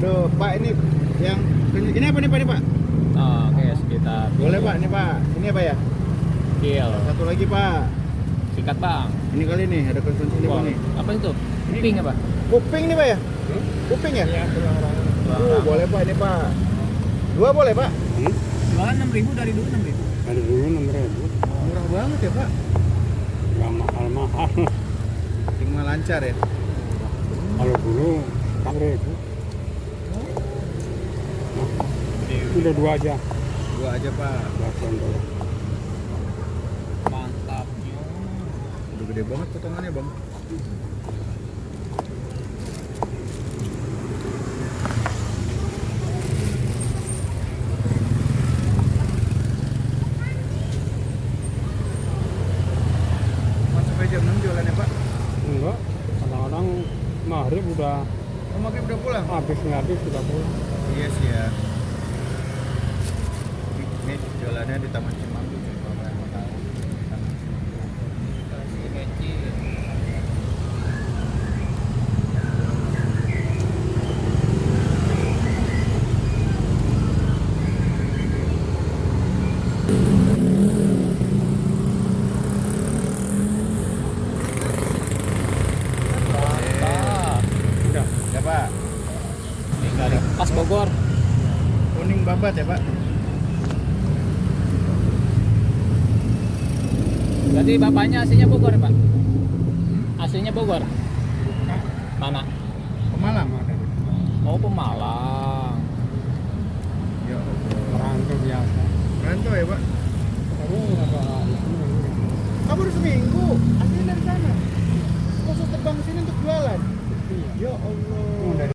Duh, Pak, ini apa nih Pak? Oh, oke, sekitar. Boleh Pak, ini Pak. Ini apa ya? Kill. Satu lagi Pak. Sikat bang. Ini kali nih ada konsumsi ini Pak Wah, nih. apa itu? Kuping apa? Kuping nih Pak ya? Kuping ya? Iya, Boleh Pak, ini Pak. Dua boleh Pak? Jualan 6.000 dari dulu 6.000. Dari dulu 6.000. Murah banget ya Pak. Nggak mahal-mahal. Tinggal lancar ya. Kalau dulu 4.000. Udah dua aja. Dua aja Pak. Belasan dolar. Mantapnya. Udah gede banget potongannya Bang. Mas sampai jam 6 jualannya Pak? Enggak. Kadang-kadang maghrib udah Oh, maghrib udah pulang? habis sudah pulang. Iya sih ya. Ini jualannya di Taman Cimanggu cuy, kalau kalian mau tahu. Mantap. Udah. Ya Pak, Ini dari pas Bogor. kuning babat ya Pak. Jadi bapaknya aslinya Bogor ya, Pak? Aslinya Bogor. Mana? Pemalang ada. Oh, Pemalang. Ya Allah. Merantau biasa. Merantau ya Pak.